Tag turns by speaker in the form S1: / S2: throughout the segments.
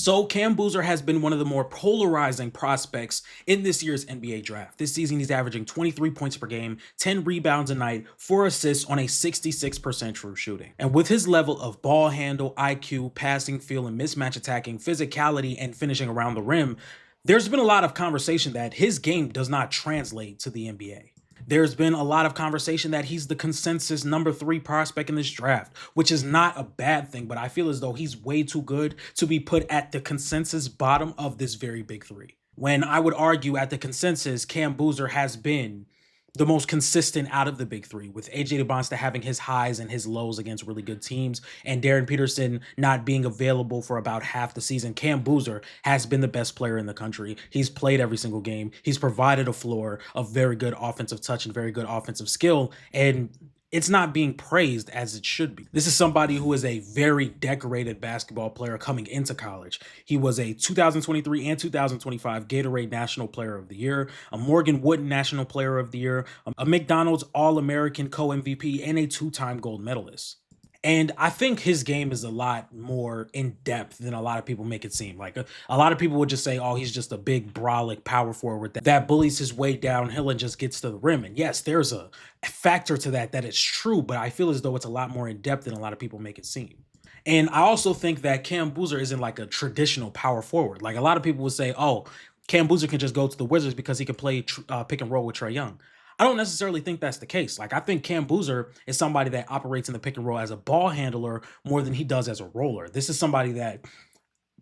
S1: So Cam Boozer has been one of the more polarizing prospects in this year's NBA draft. This season, he's averaging 23 points per game, 10 rebounds a night, 4 assists on a 66% true shooting. And with his level of ball handle, IQ, passing, feel, and mismatch attacking, physicality, and finishing around the rim, there's been a lot of conversation that his game does not translate to the NBA. There's been a lot of conversation that he's the consensus number 3 prospect in this draft, which is not a bad thing, but I feel as though he's way too good to be put at the consensus bottom of this very big 3. When I would argue at the consensus, Cam Boozer has been the most consistent out of the big 3, with AJ DeBonsta having his highs and his lows against really good teams, and Darren Peterson not being available for about half the season. Cam Boozer has been the best player in the country. He's played every single game. He's provided a floor of very good offensive touch and very good offensive skill, and it's not being praised as it should be. This is somebody who is a very decorated basketball player coming into college. He was a 2023 and 2025 Gatorade National Player of the Year, a Morgan Wooden National Player of the Year, a McDonald's All-American co-MVP, and a 2-time gold medalist. And I think his game is a lot more in depth than a lot of people make it seem. Like a lot of people would just say, oh, he's just a big, brolic power forward that bullies his way downhill and just gets to the rim. And yes, there's a factor to that is true, but I feel as though it's a lot more in depth than a lot of people make it seem. And I also think that Cam Boozer isn't like a traditional power forward. Like a lot of people would say, oh, Cam Boozer can just go to the Wizards because he can play pick and roll with Trae Young. I don't necessarily think that's the case. Like, I think Cam Boozer is somebody that operates in the pick and roll as a ball handler more than he does as a roller. This is somebody that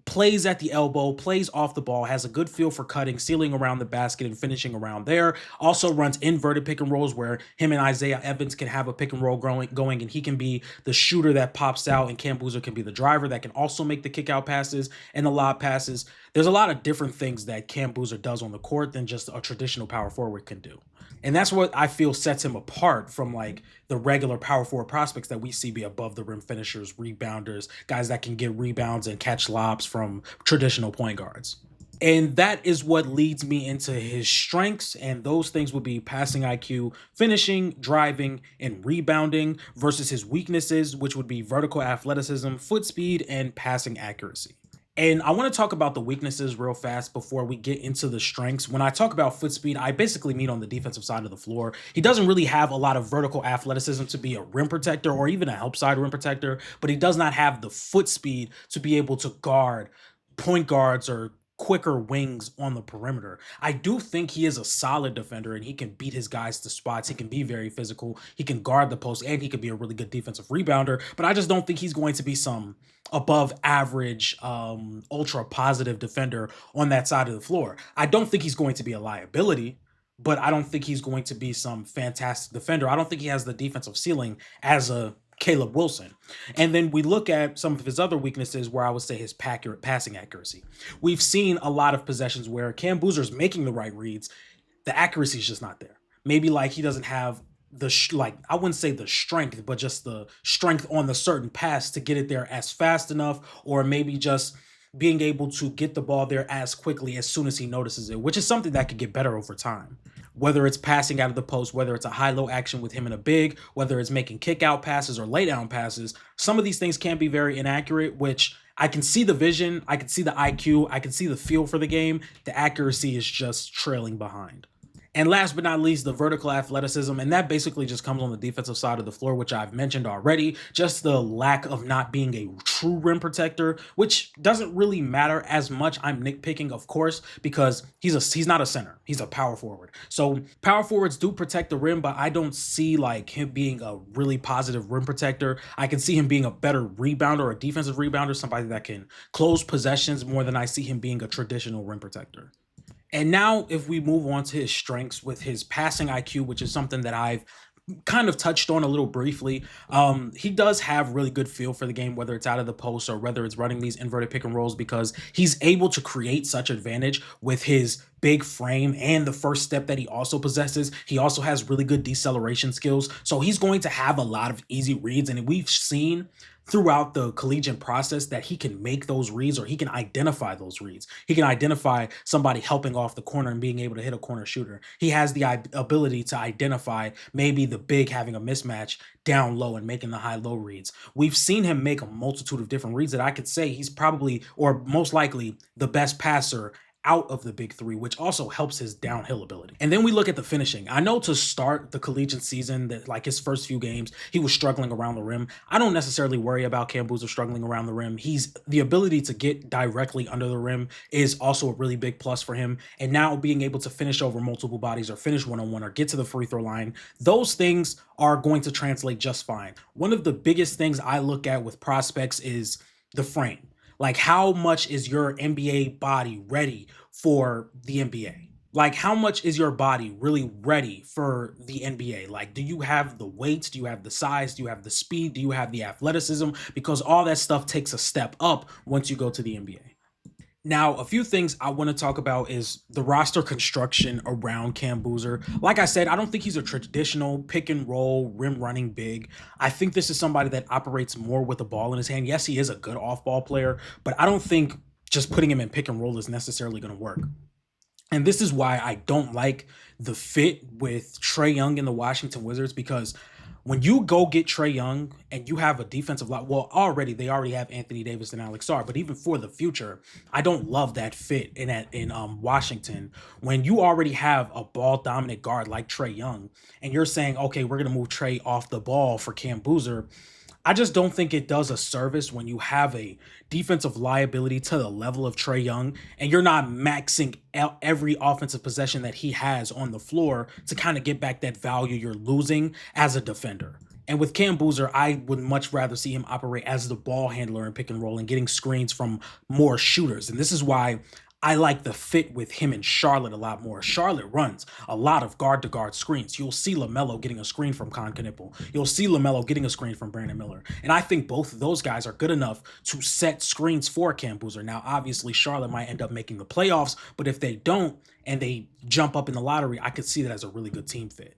S1: plays at the elbow, plays off the ball, has a good feel for cutting, sealing around the basket, and finishing around there. Also runs inverted pick and rolls where him and Isaiah Evans can have a pick and roll going, and he can be the shooter that pops out, and Cam Boozer can be the driver that can also make the kick out passes and the lob passes. There's a lot of different things that Cam Boozer does on the court than just a traditional power forward can do. And that's what I feel sets him apart from like the regular power forward prospects that we see be above the rim finishers, rebounders, guys that can get rebounds and catch lobs from traditional point guards. And that is what leads me into his strengths. And those things would be passing IQ, finishing, driving, and rebounding versus his weaknesses, which would be vertical athleticism, foot speed, and passing accuracy. And I want to talk about the weaknesses real fast before we get into the strengths. When I talk about foot speed, I basically mean on the defensive side of the floor. He doesn't really have a lot of vertical athleticism to be a rim protector or even a help side rim protector, but he does not have the foot speed to be able to guard point guards or quicker wings on the perimeter. I do think he is a solid defender and he can beat his guys to spots. He can be very physical. He can guard the post and he can be a really good defensive rebounder, but I just don't think he's going to be some above average, ultra positive defender on that side of the floor. I don't think he's going to be a liability, but I don't think he's going to be some fantastic defender. I don't think he has the defensive ceiling as a Caleb Wilson. And then we look at some of his other weaknesses where I would say his passing accuracy. We've seen a lot of possessions where Cam Boozer's making the right reads. The accuracy is just not there. Maybe like he doesn't have the, I wouldn't say the strength, but just the strength on the certain pass to get it there as fast enough, or maybe just being able to get the ball there as quickly as soon as he notices it, which is something that could get better over time. Whether it's passing out of the post, whether it's a high-low action with him in a big, whether it's making kick-out passes or lay-down passes, some of these things can be very inaccurate, which I can see the vision, I can see the IQ, I can see the feel for the game. The accuracy is just trailing behind. And last but not least, the vertical athleticism, and that basically just comes on the defensive side of the floor, which I've mentioned already, just the lack of not being a true rim protector, which doesn't really matter as much. I'm nitpicking, of course, because he's not a center. He's a power forward. So power forwards do protect the rim, but I don't see like him being a really positive rim protector. I can see him being a better rebounder, a defensive rebounder, somebody that can close possessions more than I see him being a traditional rim protector. And now if we move on to his strengths with his passing IQ, which is something that I've kind of touched on a little briefly, he does have really good feel for the game, whether it's out of the post or whether it's running these inverted pick and rolls, because he's able to create such advantage with his big frame and the first step that he also possesses. He also has really good deceleration skills. So he's going to have a lot of easy reads. And we've seen throughout the collegiate process that he can make those reads or he can identify those reads. He can identify somebody helping off the corner and being able to hit a corner shooter. He has the ability to identify maybe the big having a mismatch down low and making the high-low reads. We've seen him make a multitude of different reads that I could say he's probably, or most likely, the best passer out of the big three, which also helps his downhill ability. And then we look at the finishing. I know to start the collegiate season that like his first few games, he was struggling around the rim. I don't necessarily worry about Cam Boozer struggling around the rim. He's the ability to get directly under the rim is also a really big plus for him. And now being able to finish over multiple bodies or finish one-on-one or get to the free throw line, those things are going to translate just fine. One of the biggest things I look at with prospects is the frame. Like, how much is your NBA body ready for the NBA? Like, how much is your body really ready for the NBA? Like, do you have the weight? Do you have the size? Do you have the speed? Do you have the athleticism? Because all that stuff takes a step up once you go to the NBA. Now, a few things I want to talk about is the roster construction around Cam Boozer. Like I said, I don't think he's a traditional pick and roll rim running big. I think this is somebody that operates more with the ball in his hand. Yes, he is a good off ball player, but I don't think just putting him in pick and roll is necessarily going to work. And this is why I don't like the fit with Trae Young in the Washington Wizards, because when you go get Trae Young and you have a defensive line, well, they already have Anthony Davis and Alex Sarr, but even for the future, I don't love that fit in Washington. When you already have a ball dominant guard like Trae Young, and you're saying, okay, we're gonna move Trae off the ball for Cam Boozer, I just don't think it does a service when you have a defensive liability to the level of Trae Young and you're not maxing out every offensive possession that he has on the floor to kind of get back that value you're losing as a defender. And with Cam Boozer, I would much rather see him operate as the ball handler in pick and roll and getting screens from more shooters. And this is why I like the fit with him in Charlotte a lot more. Charlotte runs a lot of guard-to-guard screens. You'll see LaMelo getting a screen from Con Knipple. You'll see LaMelo getting a screen from Brandon Miller. And I think both of those guys are good enough to set screens for Cam Boozer. Now, obviously, Charlotte might end up making the playoffs, but if they don't and they jump up in the lottery, I could see that as a really good team fit.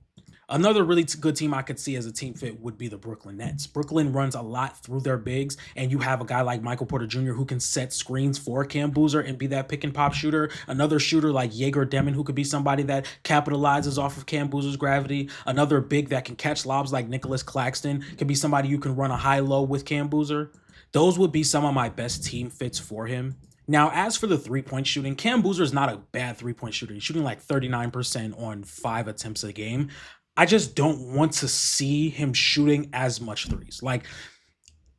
S1: Another really good team I could see as a team fit would be the Brooklyn Nets. Brooklyn runs a lot through their bigs, and you have a guy like Michael Porter Jr. who can set screens for Cam Boozer and be that pick and pop shooter. Another shooter like Jaeger Demon who could be somebody that capitalizes off of Cam Boozer's gravity. Another big that can catch lobs like Nicholas Claxton could be somebody you can run a high-low with Cam Boozer. Those would be some of my best team fits for him. Now, as for the three-point shooting, Cam Boozer is not a bad three-point shooter. He's shooting like 39% on 5 attempts a game. I just don't want to see him shooting as much threes. Like,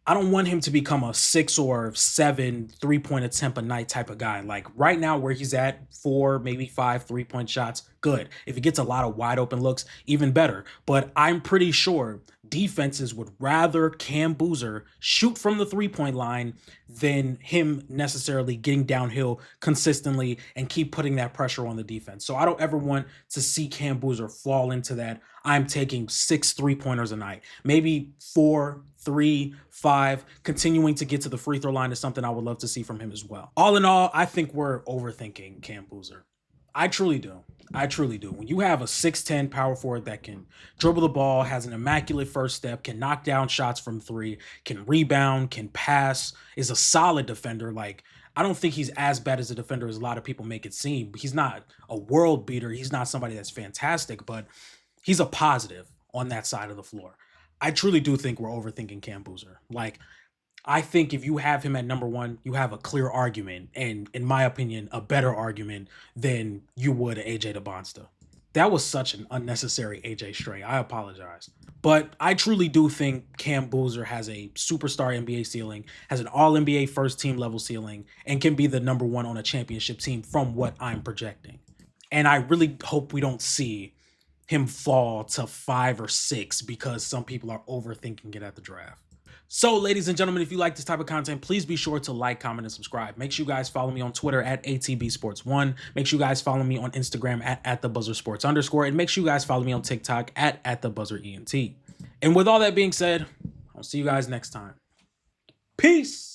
S1: I don't want him to become a 6 or 7 3-point attempt a night type of guy. Like right now where he's at, 4, maybe 5 3-point shots, good. If he gets a lot of wide open looks, even better. But I'm pretty sure defenses would rather Cam Boozer shoot from the 3-point line than him necessarily getting downhill consistently and keep putting that pressure on the defense. So I don't ever want to see Cam Boozer fall into that. I'm taking 6 3-pointers a night, maybe 4, 3, 5, continuing to get to the free throw line is something I would love to see from him as well. All in all, I think we're overthinking Cam Boozer. I truly do. I truly do. When you have a 6'10 power forward that can dribble the ball, has an immaculate first step, can knock down shots from 3, can rebound, can pass, is a solid defender, like, I don't think he's as bad as a defender as a lot of people make it seem. He's not a world beater. He's not somebody that's fantastic, but he's a positive on that side of the floor. I truly do think we're overthinking Cam Boozer. Like, I think if you have him at number 1, you have a clear argument, and in my opinion, a better argument than you would AJ DeBonsta. That was such an unnecessary AJ stray. I apologize. But I truly do think Cam Boozer has a superstar NBA ceiling, has an all-NBA first team level ceiling, and can be the number 1 on a championship team from what I'm projecting. And I really hope we don't see him fall to 5 or 6 because some people are overthinking it at the draft. So, ladies and gentlemen, if you like this type of content, please be sure to like, comment, and subscribe. Make sure you guys follow me on Twitter at ATBSports1. Make sure you guys follow me on Instagram at @TheBuzzerSports_. And make sure you guys follow me on TikTok at @TheBuzzerENT. And with all that being said, I'll see you guys next time. Peace!